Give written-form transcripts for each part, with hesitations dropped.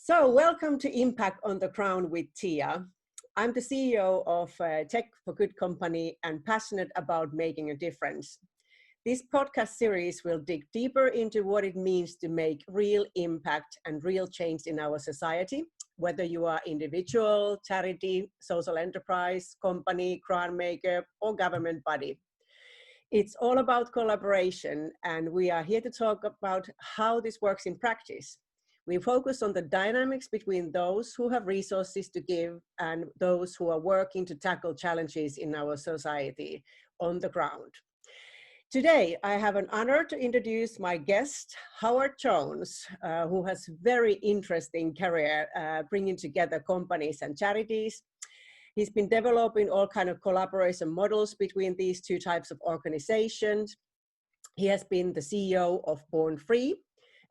So welcome to Impact on the Ground with Tiia. I'm the CEO of Tech for Good company and passionate about making a difference. This podcast series will dig deeper into what it means to make real impact and real change in our society, whether you are individual, charity, social enterprise, company, grant maker, or government body. It's all about collaboration, and we are here to talk about how this works in practice. We focus on the dynamics between those who have resources to give and those who are working to tackle challenges in our society on the ground. Today, I have an honor to introduce my guest, Howard Jones, who has very interesting career bringing together companies and charities. He's been developing all kinds of collaboration models between these two types of organizations. He has been the CEO of Born Free,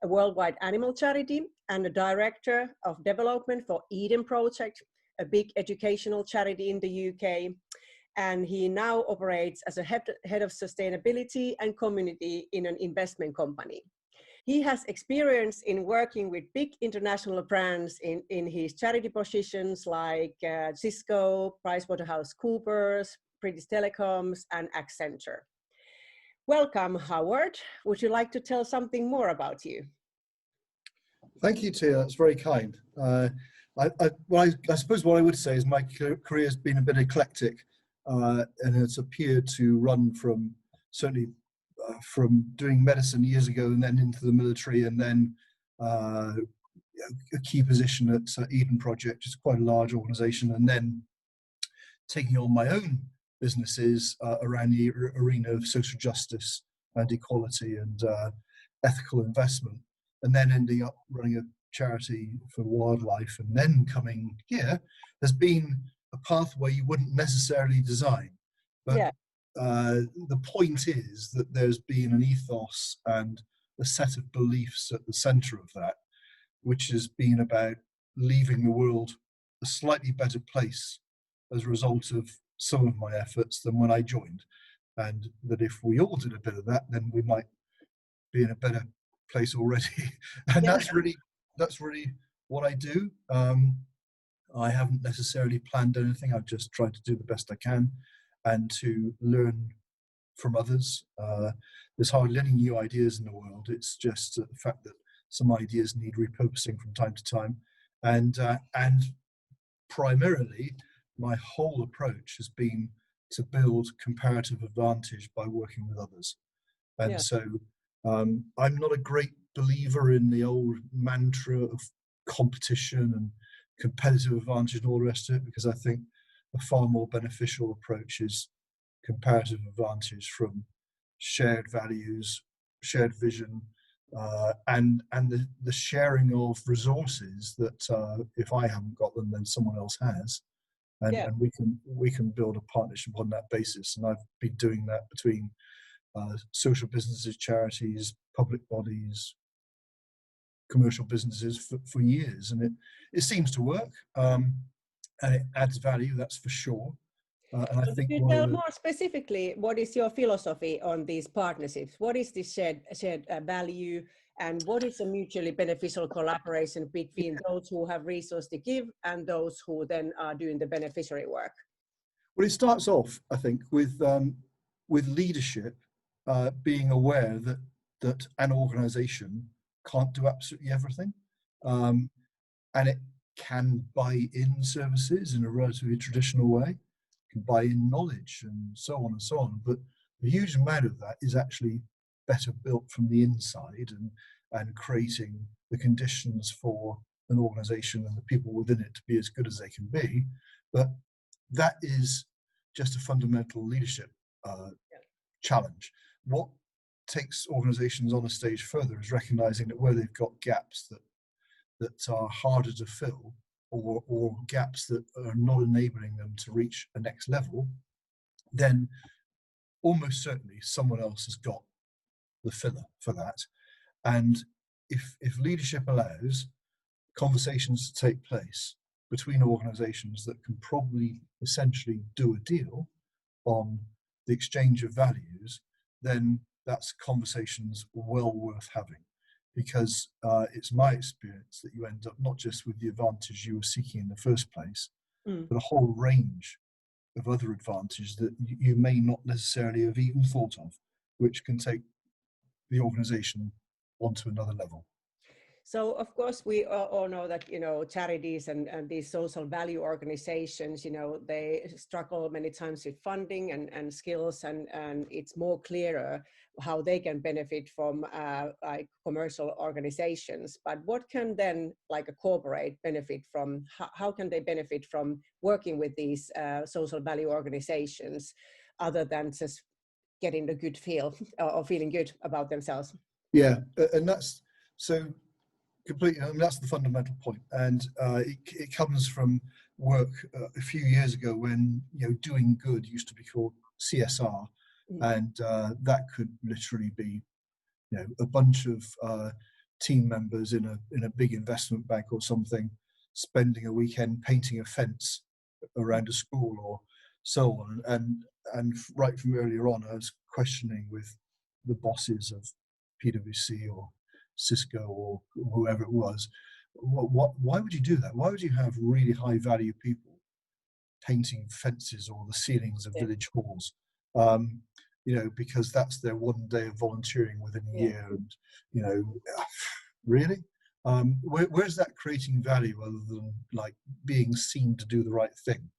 a worldwide animal charity, and a director of development for Eden Project, a big educational charity in the UK. And he now operates as a head of sustainability and community in an investment company. He has experience in working with big international brands in his charity positions like Cisco, PricewaterhouseCoopers, British Telecoms, and Accenture. Welcome, Howard. Would you like to tell something more about you? Thank you, Tiia. That's very kind. I suppose what I would say is my career has been a bit eclectic, and it's appeared to run from certainly from doing medicine years ago and then into the military, and then a key position at Eden Project, which is quite a large organization, and then taking on my own businesses around the arena of social justice and equality and ethical investment, and then ending up running a charity for wildlife, and then coming here has been a pathway you wouldn't necessarily design. But yeah. The point is that there's been an ethos and a set of beliefs at the center of that, which has been about leaving the world a slightly better place as a result of some of my efforts than when I joined. And that if we all did a bit of that, then we might be in a better place already. And that's really what I do. I haven't necessarily planned anything. I've just tried to do the best I can and to learn from others. There's hardly any new ideas in the world. It's just the fact that some ideas need repurposing from time to time. And primarily, my whole approach has been to build comparative advantage by working with others. And so I'm not a great believer in the old mantra of competition and competitive advantage and all the rest of it, because I think a far more beneficial approach is comparative advantage from shared values, shared vision, and the sharing of resources that if I haven't got them, then someone else has, and we can build a partnership on that basis. And I've been doing that between social businesses, charities, public bodies, commercial businesses for years, and it seems to work, and it adds value, that's for sure. And I think could you tell more specifically what is your philosophy on these partnerships? What is this shared value, and what is a mutually beneficial collaboration between those who have resources to give and those who then are doing the beneficiary work? Well, it starts off, I think, with leadership being aware that an organization can't do absolutely everything, and it can buy in services in a relatively traditional way, can buy in knowledge and so on and so on, but a huge amount of that is actually better built from the inside and creating the conditions for an organization and the people within it to be as good as they can be. But that is just a fundamental leadership challenge. What takes organizations on a stage further is recognizing that where they've got gaps that are harder to fill, or gaps that are not enabling them to reach a next level, then almost certainly someone else has got the filler for that. And if leadership allows conversations to take place between organizations that can probably essentially do a deal on the exchange of values, then that's conversations well worth having. because it's my experience that you end up not just with the advantage you were seeking in the first place, but a whole range of other advantages that you may not necessarily have even thought of, which can take the organization onto another level. So of course we all know that, you know, charities and these social value organizations, you know, they struggle many times with funding and skills, and it's more clearer how they can benefit from like commercial organizations. But what can then like a corporate benefit from? How can they benefit from working with these social value organizations other than just getting a good feel or feeling good about themselves? Yeah, and that's so completely. I mean, that's the fundamental point, and it comes from work a few years ago when, you know, doing good used to be called CSR, and that could literally be, you know, a bunch of team members in a big investment bank or something spending a weekend painting a fence around a school or so on, and right from earlier on, I was questioning with the bosses of PwC or Cisco or whoever it was, why would you do that? Why would you have really high value people painting fences or the ceilings of village halls? You know, because that's their one day of volunteering within a year, and, you know, really, where's that creating value other than like being seen to do the right thing?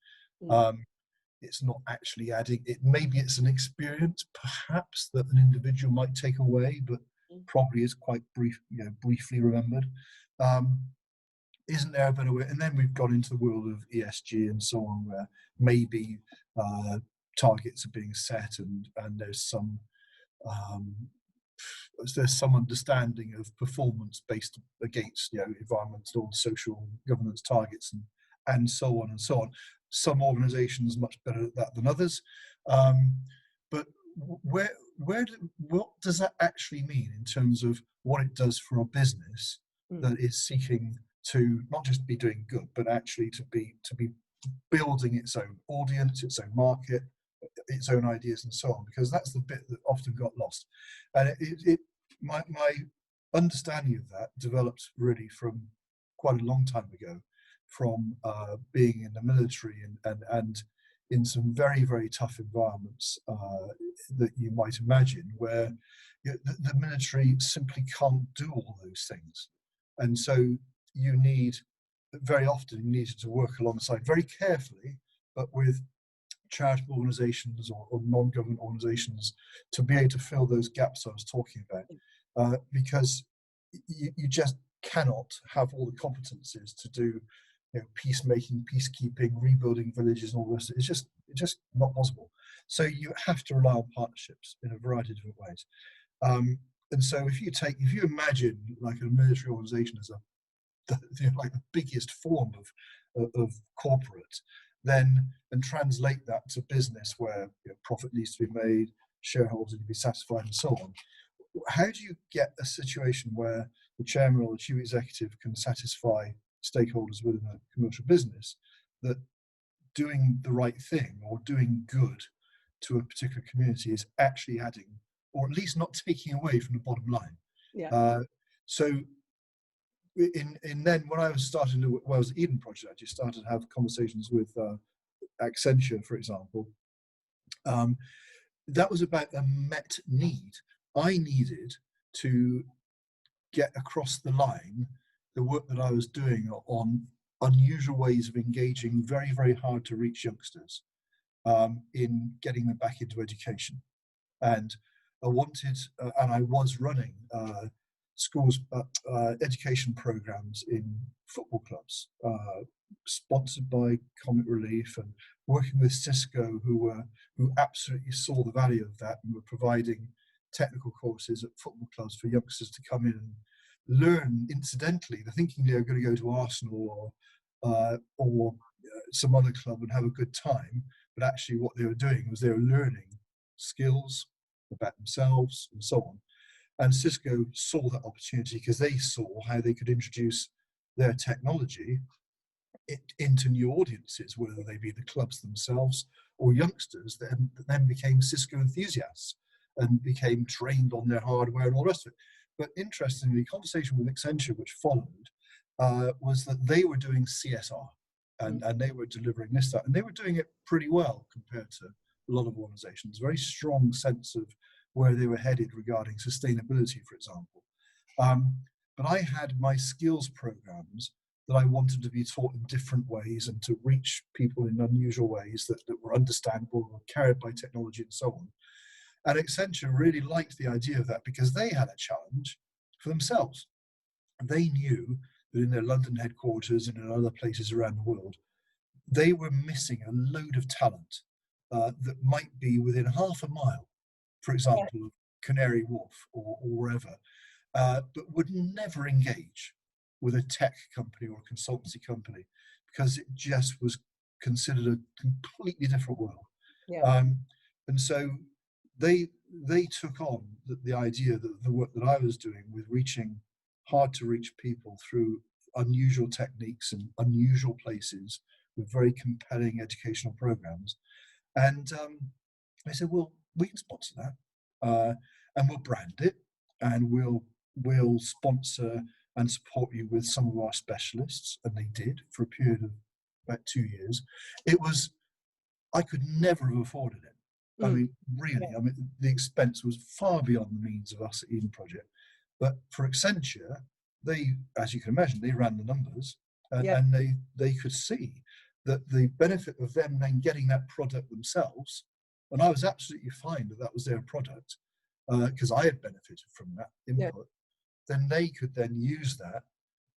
It's not actually adding it. Maybe it's an experience perhaps that an individual might take away, but probably is quite brief, you know, briefly remembered. Isn't there a better way? And then we've gone into the world of ESG and so on, where maybe targets are being set, and there's some understanding of performance based against, you know, environmental, social governance targets, and so on and so on. Some organizations much better at that than others, but what does that actually mean in terms of what it does for a business that is seeking to not just be doing good, but actually to be building its own audience, its own market, its own ideas, and so on? Because that's the bit that often got lost. And my understanding of that developed really from quite a long time ago, from being in the military and in some very, very tough environments that you might imagine, where, you know, the military simply can't do all those things. And so you very often needed to work alongside very carefully, but with charitable organizations or non-government organizations to be able to fill those gaps I was talking about, because you just cannot have all the competencies to do, you know, peacemaking, peacekeeping, rebuilding villages, and all this. It's just not possible. So you have to rely on partnerships in a variety of different ways. And so if you imagine like a military organization as like the biggest form of corporate, then, and translate that to business where, you know, profit needs to be made, shareholders need to be satisfied, and so on. How do you get a situation where the chairman or the chief executive can satisfy stakeholders within a commercial business that doing the right thing or doing good to a particular community is actually adding, or at least not taking away from the bottom line? So then when I was starting to, well, I was Eden Project, I just started to have conversations with Accenture, for example. That was about a met need. I needed to get across the line the work that I was doing on unusual ways of engaging very, very hard to reach youngsters in getting them back into education. And I wanted, and I was running schools, education programs in football clubs, sponsored by Comic Relief, and working with Cisco, who absolutely saw the value of that and were providing technical courses at football clubs for youngsters to come in and learn incidentally. They're thinking they're going to go to Arsenal or some other club and have a good time, but actually what they were doing was they were learning skills about themselves and so on. And Cisco saw that opportunity because they saw how they could introduce their technology into new audiences, whether they be the clubs themselves or youngsters that then became Cisco enthusiasts and became trained on their hardware and all the rest of it. But interestingly, the conversation with Accenture, which followed, was that they were doing CSR and they were delivering this, that, and they were doing it pretty well compared to a lot of organizations. Very strong sense of where they were headed regarding sustainability, for example. But I had my skills programs that I wanted to be taught in different ways and to reach people in unusual ways that were understandable, were carried by technology and so on. And Accenture really liked the idea of that because they had a challenge for themselves. They knew that in their London headquarters and in other places around the world, they were missing a load of talent that might be within half a mile, for example, of Canary Wharf or wherever, but would never engage with a tech company or a consultancy company because it just was considered a completely different world. Yeah. And so they took on the idea that the work that I was doing with reaching hard to reach people through unusual techniques and unusual places with very compelling educational programs. And I said, well, we can sponsor that and we'll brand it and we'll sponsor and support you with some of our specialists. And they did for a period of about 2 years. I could never have afforded it. I mean, really, I mean, the expense was far beyond the means of us at Eden Project. But for Accenture, they, as you can imagine, they ran the numbers and they could see that the benefit of them then getting that product themselves, and I was absolutely fine that was their product because I had benefited from that input, then they could then use that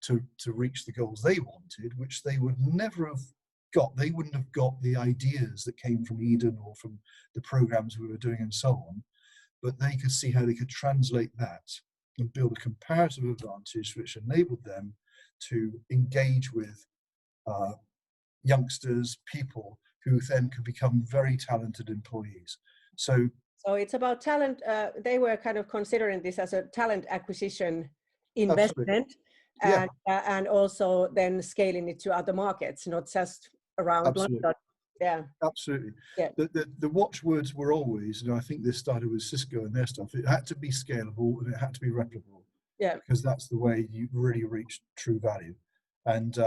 to reach the goals they wanted, which they would never have got. They wouldn't have got the ideas that came from Eden or from the programs we were doing and so on, but they could see how they could translate that and build a comparative advantage which enabled them to engage with youngsters, people who then could become very talented employees. So it's about talent. They were kind of considering this as a talent acquisition investment, and also then scaling it to other markets, not just around London. Yeah, absolutely. Yeah. The watchwords were always, and I think this started with Cisco and their stuff, it had to be scalable and it had to be replicable. Yeah. Because that's the way you really reach true value. And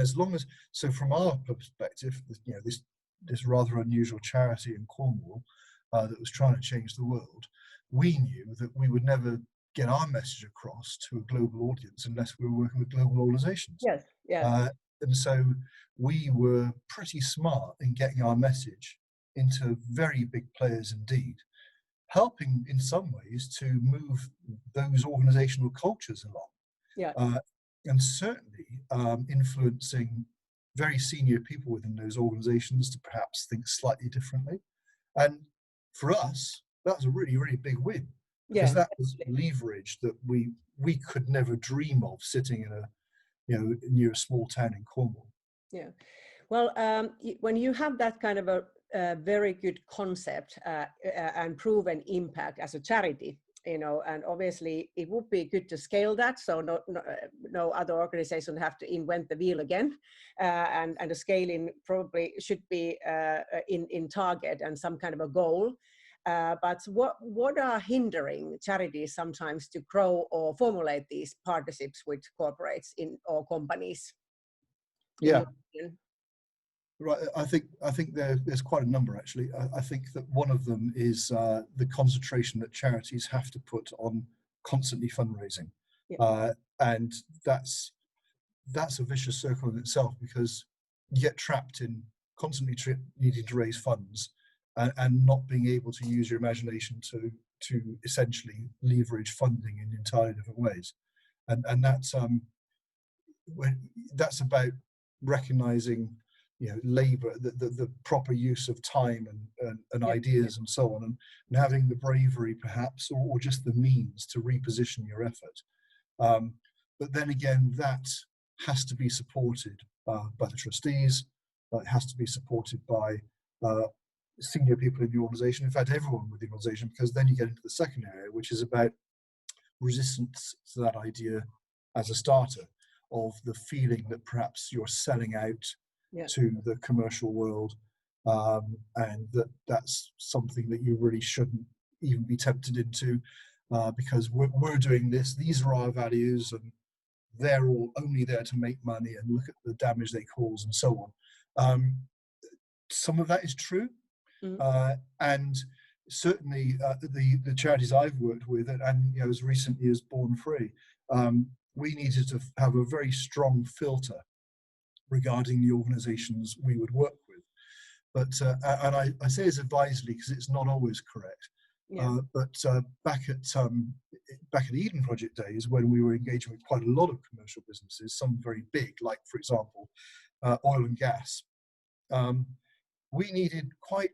as long as, so from our perspective, you know, this rather unusual charity in Cornwall that was trying to change the world, we knew that we would never get our message across to a global audience unless we were working with global organizations. Yes. Yeah. And so we were pretty smart in getting our message into very big players indeed, helping in some ways to move those organizational cultures along. Yeah. And certainly influencing very senior people within those organizations to perhaps think slightly differently. And for us, that was a really, really big win because that was leverage that we could never dream of sitting in near a small town in Cornwall. Yeah. Well, when you have that kind of a very good concept and proven impact as a charity, you know, and obviously it would be good to scale that, so no other organization have to invent the wheel again, and the scaling probably should be in target and some kind of a goal. But what are hindering charities sometimes to grow or formulate these partnerships with corporates or companies? Yeah. Right, I think there's quite a number actually. I think that one of them is the concentration that charities have to put on constantly fundraising, and that's a vicious circle in itself because you get trapped in constantly needing to raise funds and not being able to use your imagination to essentially leverage funding in entirely different ways, and that's about recognizing, you know, labor, the proper use of time and ideas and so on, and having the bravery perhaps or just the means to reposition your effort. But then again, that has to be supported by the trustees. It has to be supported by senior people in the organization, in fact everyone with the organization, because then you get into the second area, which is about resistance to that idea as a starter, of the feeling that perhaps you're selling out to the commercial world, and that's something that you really shouldn't even be tempted into. because we're doing this, these are our values, and they're all only there to make money, and look at the damage they cause and so on. Some of that is true. And certainly the charities I've worked with, and as recently as Born Free, we needed to have a very strong filter regarding the organizations we would work with. But and I say this advisedly because it's not always correct. But back at Eden Project days, when we were engaging with quite a lot of commercial businesses, some very big, like for example oil and gas, we needed quite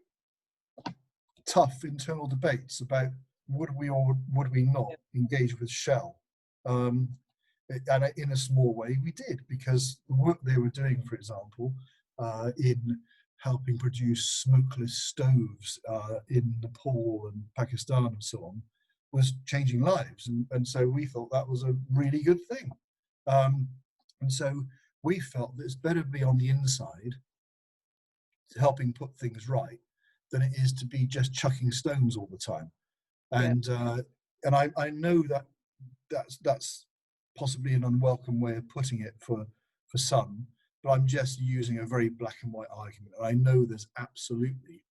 tough internal debates about would we or would we not engage with Shell. And in a small way we did, because the work they were doing, for example, in helping produce smokeless stoves in Nepal and Pakistan and so on, was changing lives. And so we thought that was a really good thing. And so we felt that it's better to be on the inside helping put things right than it is to be just chucking stones all the time. And I know that that's possibly an unwelcome way of putting it for some, but I'm just using a very black and white argument. And I know there's absolutely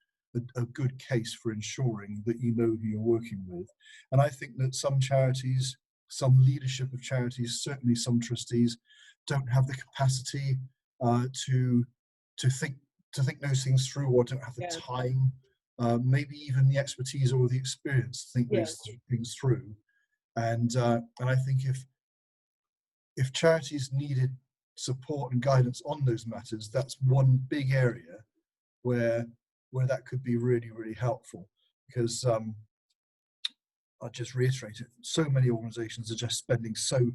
a good case for ensuring that you know who you're working with. And I think that some charities, some leadership of charities, certainly some trustees, don't have the capacity to think those things through, or don't have the time, maybe even the expertise or the experience to think those things through. And I think if charities needed support and guidance on those matters, that's one big area where that could be really, really helpful. Because I'll just reiterate it, so many organizations are just spending so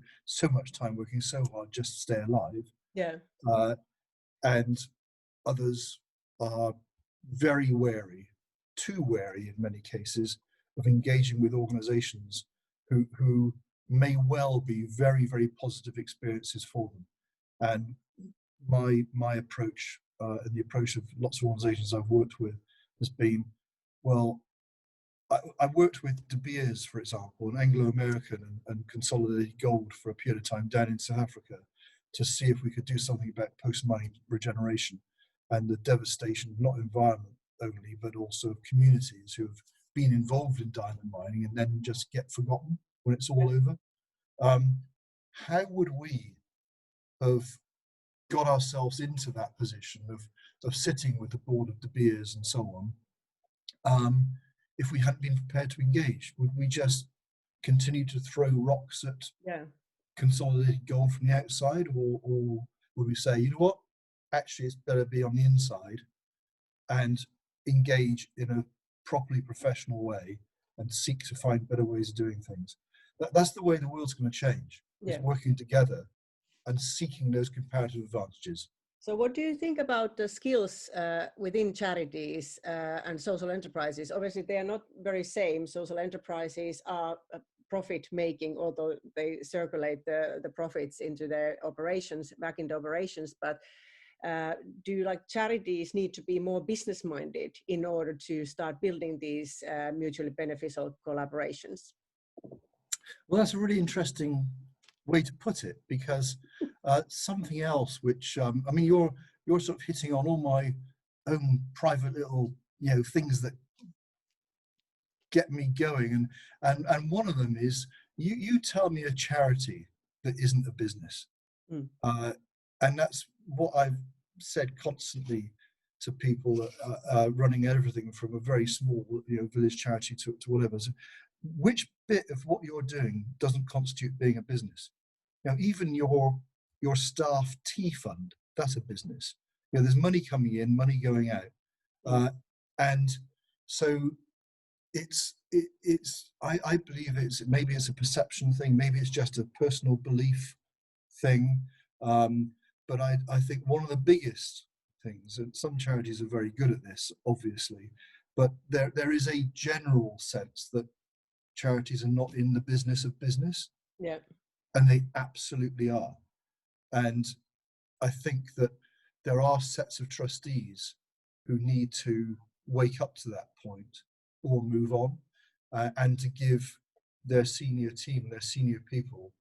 much time working so hard just to stay alive. And others are very wary, too wary in many cases, of engaging with organizations who may well be very, very positive experiences for them. And my approach, and the approach of lots of organizations I've worked with, has been, well, I worked with De Beers, for example, an Anglo-American, and Consolidated Gold for a period of time down in South Africa, to see if we could do something about post-mining regeneration and the devastation of not environment only, but also of communities who have been involved in diamond mining and then just get forgotten when it's all over. How would we have got ourselves into that position of sitting with the board of De Beers and so on, if we hadn't been prepared to engage? Would we just continue to throw rocks at Consolidated Gold from the outside, or would we say, you know what, actually it's better be on the inside and engage in a properly professional way and seek to find better ways of doing things? That's the way the world's going to change. It's working together and seeking those comparative advantages. So what do you think about the skills within charities and social enterprises? Obviously, they are not very same. Social enterprises are profit making, although they circulate the profits into their operations, back into operations. But do charities need to be more business minded in order to start building these mutually beneficial collaborations? Well, that's a really interesting way to put it, because something else which I mean, you're sort of hitting on all my own private little things that get me going, and one of them is, you tell me a charity that isn't a business. And that's what I've said constantly to people running everything from a very small village charity to whatever. So which bit of what you're doing doesn't constitute being a business? Even your staff tea fund, that's a business. There's money coming in, money going out, and so I believe maybe it's a perception thing, maybe it's just a personal belief thing, but I think one of the biggest things, and some charities are very good at this, obviously, but there is a general sense that charities are not in the business of business. And they absolutely are. And I think that there are sets of trustees who need to wake up to that point or move on, and to give their senior team, their senior people,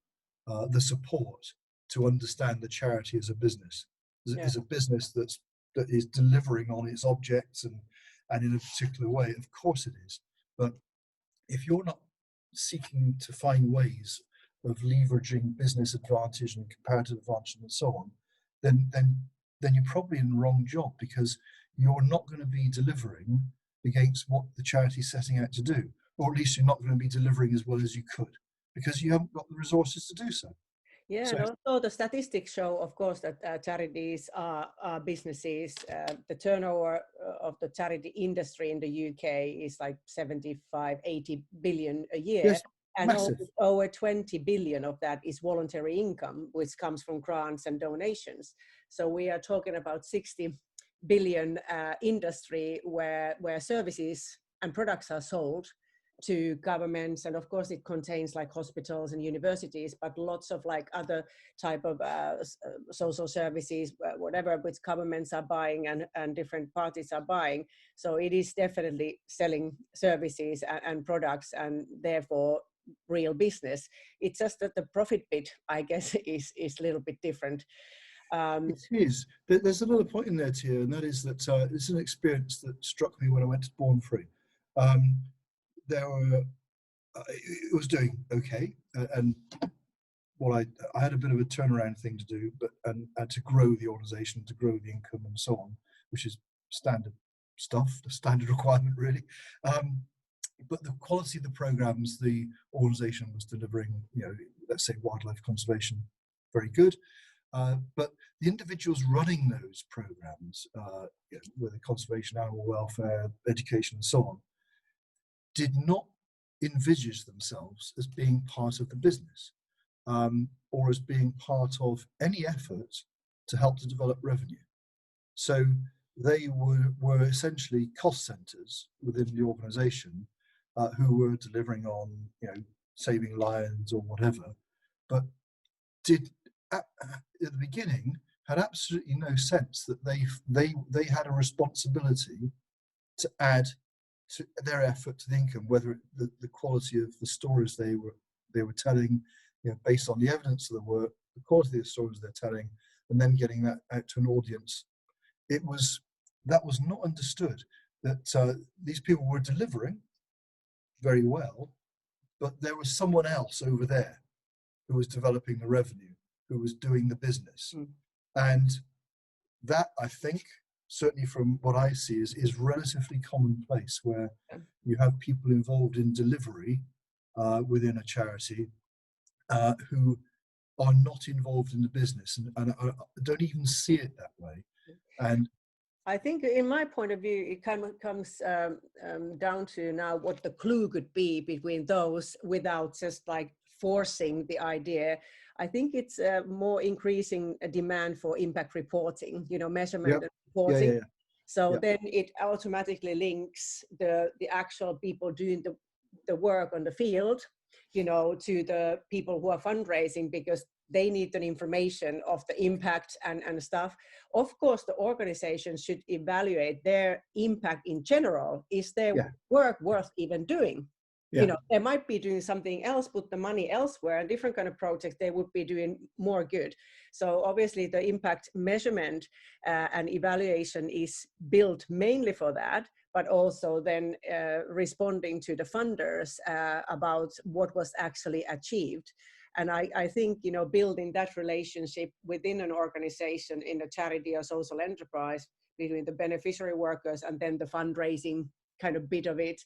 the support to understand the charity as a business, Yeah. is a business that is delivering on its objects and in a particular way. Of course it is, but if you're not seeking to find ways of leveraging business advantage and comparative advantage and so on, then you're probably in the wrong job, because you're not going to be delivering against what the charity is setting out to do, or at least you're not going to be delivering as well as you could, because you haven't got the resources to do so. Yeah, So and also the statistics show, of course, that charities are businesses. The turnover of the charity industry in the UK is like 75, 80 billion a year. yes, And massive. over 20 billion of that is voluntary income, which comes from grants and donations. So we are talking about 60 billion industry where services and products are sold to governments, and of course it contains like hospitals and universities, but lots of like other type of social services, whatever, which governments are buying and different parties are buying. So it is definitely selling services and products, and therefore real business. It's just that the profit bit, I guess, is a little bit different. It is. There's another point in there, Tiia, and that is that it's an experience that struck me when I went to Born Free. There were, it was doing okay, and what I had a bit of a turnaround thing to do, but and to grow the organisation, to grow the income, and so on, which is standard stuff, the standard requirement, really. But the quality of the programs the organisation was delivering, let's say wildlife conservation, very good. But the individuals running those programs, whether conservation, animal welfare, education, and so on, did not envisage themselves as being part of the business, or as being part of any effort to help to develop revenue. So they were essentially cost centers within the organisation, who were delivering on, saving lions or whatever, but did at the beginning had absolutely no sense that they had a responsibility to add to their effort to the income, whether the quality of the stories they were telling, based on the evidence of the work, the quality of the stories they're telling, and then getting that out to an audience. That was not understood, that these people were delivering very well, but there was someone else over there who was developing the revenue, who was doing the business. And that, I think, certainly from what I see, is relatively commonplace, where you have people involved in delivery within a charity who are not involved in the business, and don't even see it that way. And I think, in my point of view, it kind of comes down to now what the clue could be between those, without just like forcing the idea. I think it's more increasing a demand for impact reporting, measurement and reporting. So then it automatically links the actual people doing the work on the field, to the people who are fundraising, because they need the information of the impact and stuff. Of course, the organization should evaluate their impact in general. Is their work worth even doing? They might be doing something else, put the money elsewhere, and different kind of projects, they would be doing more good. So obviously the impact measurement and evaluation is built mainly for that, but also then responding to the funders about what was actually achieved. And I think, building that relationship within an organization, in a charity or social enterprise, between the beneficiary workers and then the fundraising kind of bit of it,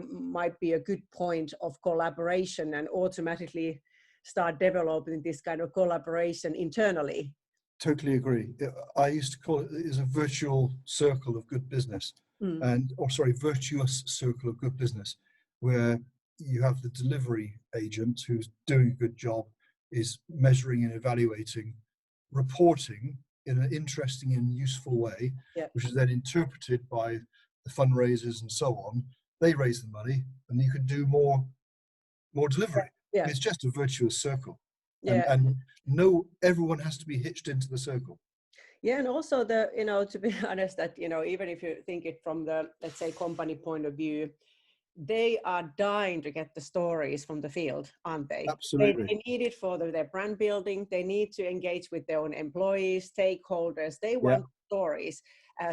might be a good point of collaboration, and automatically start developing this kind of collaboration internally. Totally agree. I used to call it is a virtual circle of good business, virtuous circle of good business, where you have the delivery agent who's doing a good job, is measuring and evaluating, reporting in an interesting and useful way, which is then interpreted by the fundraisers and so on. They raise the money, and you can do more delivery. It's just a virtuous circle. And everyone has to be hitched into the circle. Yeah, and also to be honest, that even if you think it from the, let's say, company point of view, they are dying to get the stories from the field, aren't they? Absolutely. They need it for their brand building. They need to engage with their own employees, stakeholders. They Yeah. want stories.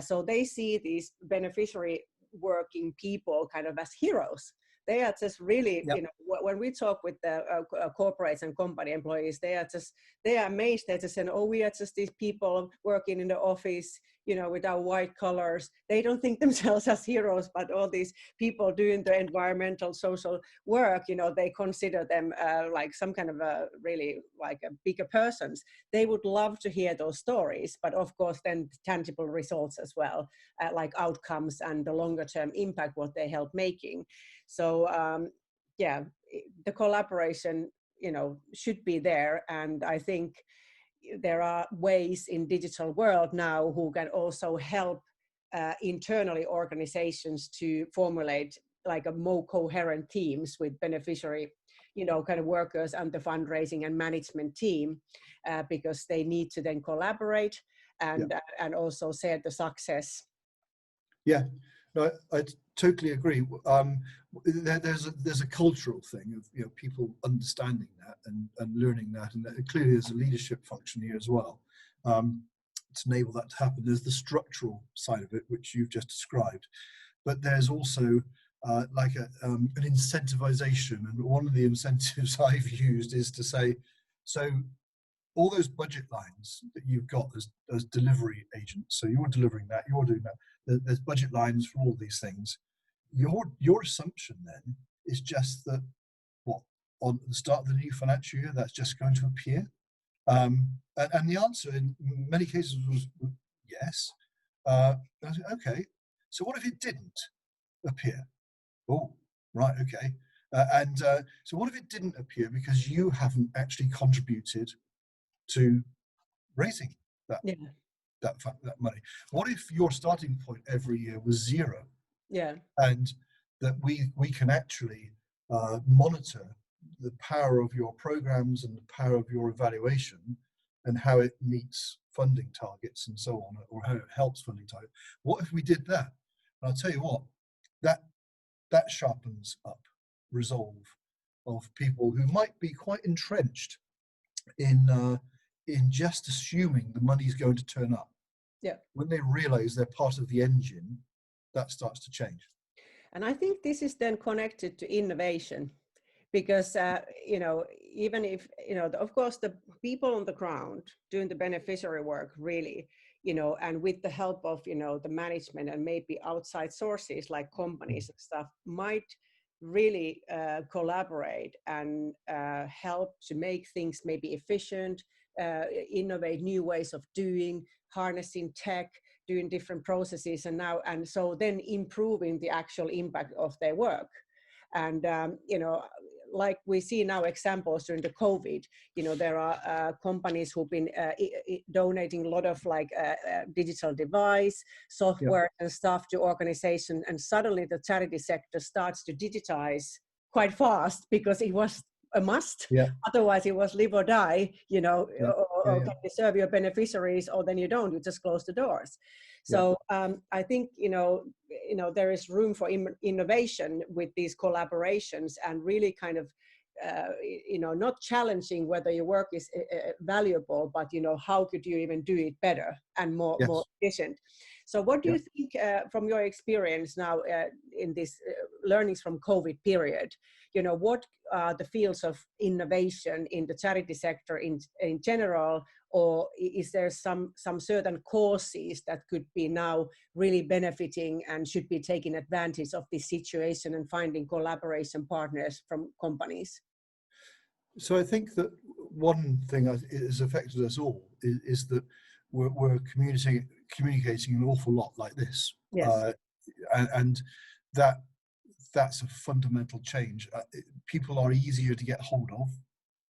So they see these beneficiary working people kind of as heroes. They are just really, Yeah. you know, when we talk with the corporates and company employees, they are amazed. They're just saying, oh, we are just these people working in the office, you know, with our white collars. They don't think themselves as heroes, but all these people doing the environmental, social work, you know, they consider them like some kind of a really like a bigger persons. They would love to hear those stories, but of course then tangible results as well, like outcomes and the longer term impact what they help making. So yeah, the collaboration, you know, should be there. And I think there are ways in digital world now who can also help internally organizations to formulate like a more coherent teams with beneficiary, you know, kind of workers and the fundraising and management team, because they need to then collaborate and also share the success. Yeah, no, I totally agree. There's a cultural thing of, you know, people understanding that and learning that, and clearly there's a leadership function here as well to enable that to happen. There's the structural side of it, which you've just described, but there's also like an incentivization, and one of the incentives I've used is to say, so all those budget lines that you've got as delivery agents, so you're delivering that, you're doing that, there's budget lines for all these things. Your assumption then is just that, what, on the start of the new financial year, that's just going to appear? And the answer in many cases was yes. I said, okay, so what if it didn't appear? Oh, right, okay. So what if it didn't appear because you haven't actually contributed to raising that Yeah. that money? What if your starting point every year was zero, Yeah. and that we can actually monitor the power of your programs and the power of your evaluation and how it meets funding targets and so on, or how it helps funding targets? What if we did that? And I'll tell you what, that sharpens up resolve of people who might be quite entrenched in just assuming the money's going to turn up. Yeah. When they realize they're part of the engine, that starts to change. And I think this is then connected to innovation, because you know, even if, you know, of course the people on the ground doing the beneficiary work really, you know, and with the help of, you know, the management and maybe outside sources like companies and stuff, might really collaborate and help to make things maybe efficient, innovate new ways of doing, harnessing tech, doing different processes, and so then improving the actual impact of their work. And you know, like we see now examples during the COVID, you know, there are companies who've been donating a lot of like digital device, software and stuff to organizations, and suddenly the charity sector starts to digitize quite fast because it was a must. Otherwise it was live or die, you know, or can you serve your beneficiaries, or then you don't, you just close the doors. So I think, you know, there is room for innovation with these collaborations, and really kind of, you know, not challenging whether your work is valuable, but, you know, how could you even do it better and more efficient? So what do you think from your experience now in this learnings from COVID period, you know, what are the fields of innovation in the charity sector in general, or is there some certain causes that could be now really benefiting and should be taking advantage of this situation and finding collaboration partners from companies? So I think that one thing that has affected us all is that we're communicating an awful lot like this. Yes. And that's a fundamental change. People are easier to get hold of.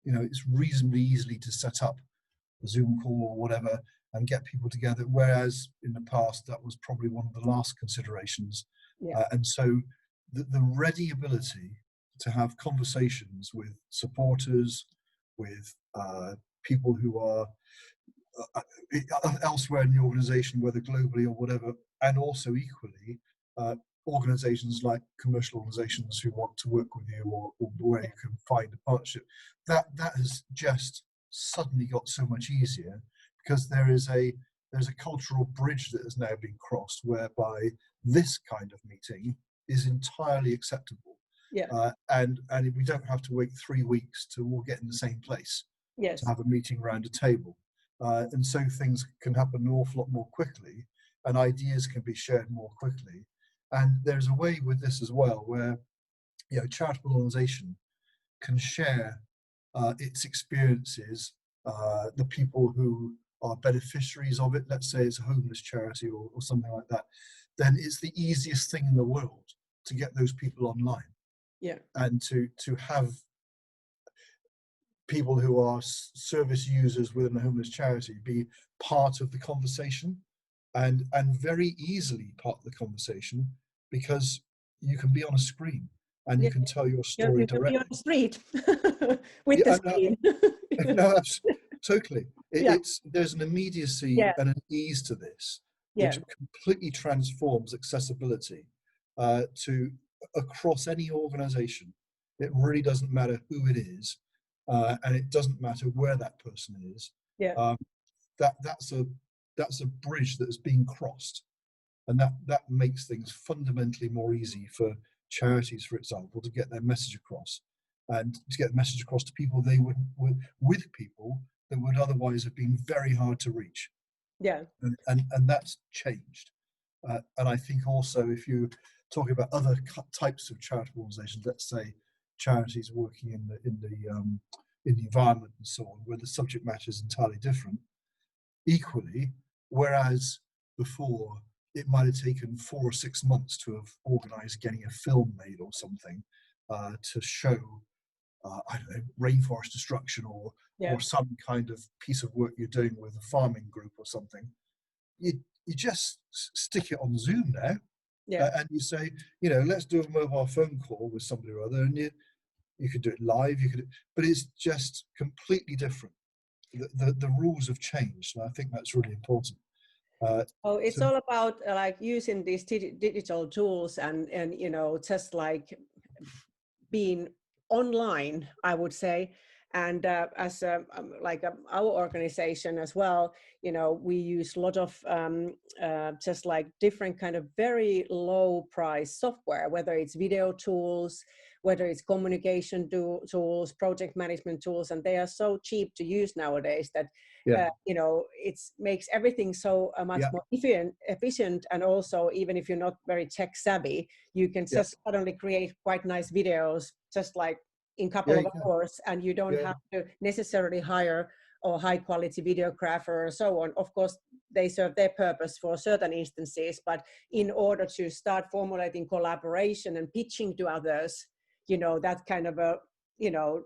You know, it's reasonably easily to set up a Zoom call or whatever and get people together, whereas in the past that was probably one of the last considerations. And so the ready ability to have conversations with supporters, with people who are elsewhere in the organization, whether globally or whatever, and also equally organizations like commercial organizations who want to work with you, or where you can find a partnership, that has just suddenly got so much easier, because there's a cultural bridge that has now been crossed, whereby this kind of meeting is entirely acceptable. And we don't have to wait 3 weeks to all get in the same place to have a meeting around a table. And so things can happen an awful lot more quickly, and ideas can be shared more quickly. And there's a way with this as well, where a charitable organisation can share its experiences, the people who are beneficiaries of it. Let's say it's a homeless charity or something like that. Then it's the easiest thing in the world to get those people online, and to have people who are service users within a homeless charity be part of the conversation, and very easily part of the conversation, because you can be on a screen and you can tell your story you can directly. be on the street with the screen. No, totally. There's an immediacy and an ease to this, which completely transforms accessibility to across any organization. It really doesn't matter who it is, and it doesn't matter where that person is. That's a bridge that is being crossed, and that makes things fundamentally more easy for charities, for example, to get their message across, and to get the message across to people with people that would otherwise have been very hard to reach. And that's changed. And I think also, if you talk about other types of charitable organizations, let's say charities working in the environment and so on, where the subject matter is entirely different, equally, whereas before it might have taken 4 or 6 months to have organized getting a film made or something to show I don't know, rainforest destruction or some kind of piece of work you're doing with a farming group or something, you just stick it on Zoom now, and you say, let's do a mobile phone call with somebody or other, and you could do it live, but it's just completely different. The rules have changed, and I think that's really important. It's all about like using these digital tools and just like being online, I would say. And as our organization as well, we use a lot of just like different kind of very low price software, whether it's video tools, whether it's communication tools, project management tools, and they are so cheap to use nowadays that it makes everything so much more efficient. And also, even if you're not very tech savvy, you can just suddenly create quite nice videos, just like in a couple of hours, and you don't have to necessarily hire a high quality videographer or so on. Of course, they serve their purpose for certain instances, but in order to start formulating collaboration and pitching to others, that kind of a,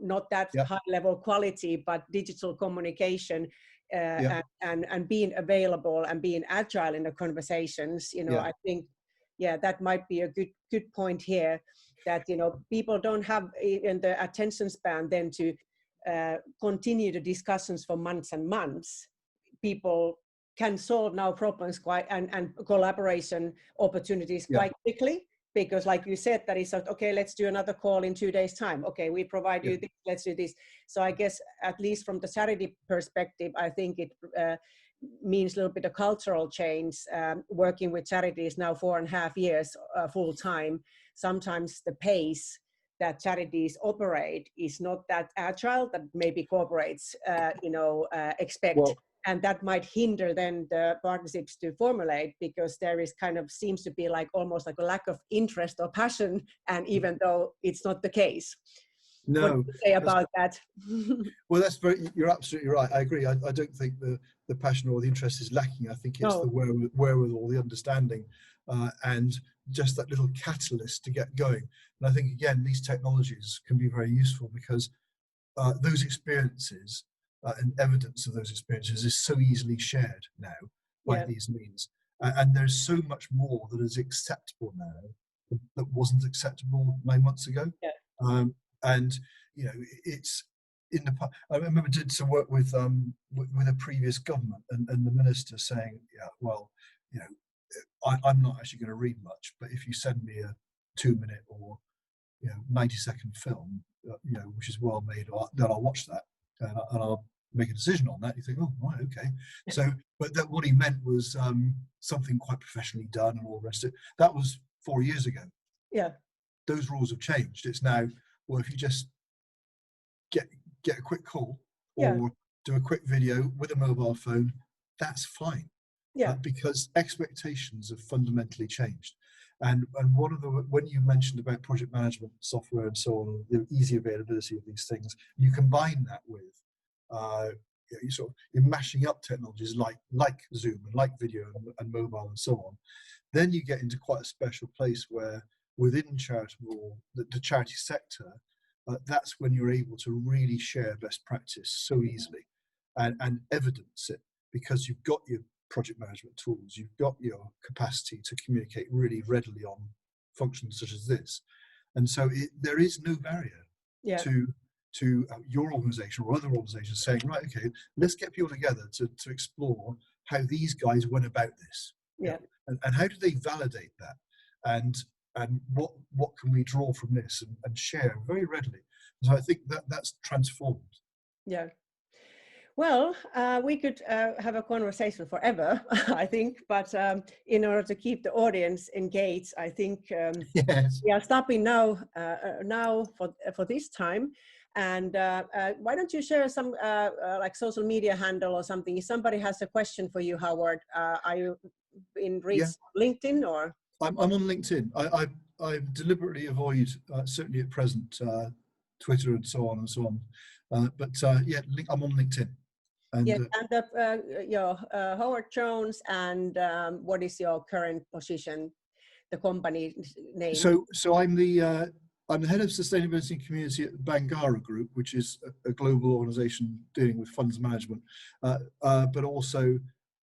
not that high level quality, but digital communication and being available and being agile in the conversations, I think, that might be a good point here, that, people don't have in the attention span then to continue the discussions for months and months. People can solve now problems and collaboration opportunities quite quickly, because like you said, that is okay, let's do another call in 2 days time. Okay, we provide you this, let's do this. So I guess, at least from the charity perspective, I think it means a little bit of cultural change, working with charities now 4.5 years full time. Sometimes the pace that charities operate is not that agile that maybe corporates expect. And that might hinder then the partnerships to formulate, because there is kind of seems to be like almost like a lack of interest or passion, and even though it's not the case. No. What do you say about that? Well, you're absolutely right. I agree. I don't think the passion or the interest is lacking. I think it's the wherewithal, the understanding, and just that little catalyst to get going. And I think, again, these technologies can be very useful, because those experiences and evidence of those experiences is so easily shared now by these means. And there's so much more that is acceptable now that wasn't acceptable 9 months ago. And it's in the. I remember did some work with a previous government, and the minister saying, I'm not actually going to read much, but if you send me a 2-minute or 90-second film, which is well made, then I'll watch that and I'll make a decision on that. You think, oh, right, okay. So, but that what he meant was something quite professionally done and all the rest of it. That was 4 years ago. Yeah. Those rules have changed. It's now, well, if you just get a quick call or do a quick video with a mobile phone, that's fine. Yeah. Because expectations have fundamentally changed. And one of the, when you mentioned about project management software and so on, the easy availability of these things, you combine that with you're mashing up technologies like Zoom and like video and mobile and so on. Then you get into quite a special place where within the charity sector, that's when you're able to really share best practice so easily and evidence it, because you've got your project management tools, you've got your capacity to communicate really readily on functions such as this. And so there is no barrier to your organization or other organizations saying, right, okay, let's get people together to explore how these guys went about this. Yeah. And how do they validate that? And what can we draw from this and share very readily? So I think that's transformed. Yeah. Well, we could have a conversation forever, I think, but in order to keep the audience engaged, I think Yes. we are stopping now for this time. And why don't you share some like social media handle or something? If somebody has a question for you, Howard, are you in LinkedIn or? I'm on LinkedIn. I deliberately avoid, certainly at present, Twitter and so on. But I'm on LinkedIn. And, Howard Jones, and what is your current position, the company name? So I'm the head of sustainability and community at Bangarra Group, which is a global organisation dealing with funds management. But also,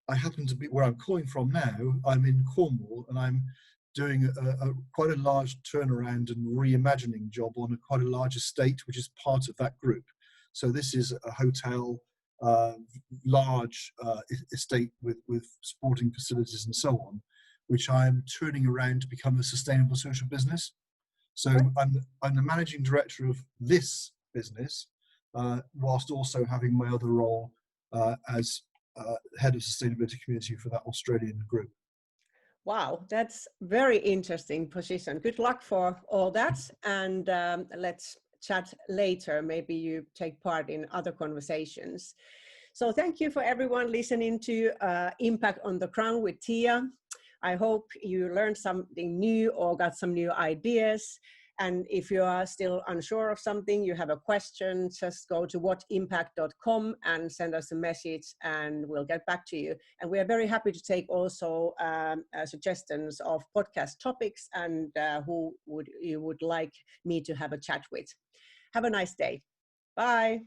I happen to be where I'm calling from now. I'm in Cornwall, and I'm doing quite a large turnaround and reimagining job on quite a large estate, which is part of that group. So this is a hotel. Large estate with sporting facilities and so on, which I'm turning around to become a sustainable social business. So I'm the managing director of this business, whilst also having my other role as head of sustainability community for that Australian group. Wow, that's very interesting position. Good luck for all that, and let's chat later. Maybe you take part in other conversations. So thank you for everyone listening to Impact on the Crown with Tiia. I hope you learned something new or got some new ideas. And if you are still unsure of something, you have a question, just go to whatimpact.com and send us a message and we'll get back to you. And we are very happy to take also suggestions of podcast topics and who you would like me to have a chat with. Have a nice day. Bye.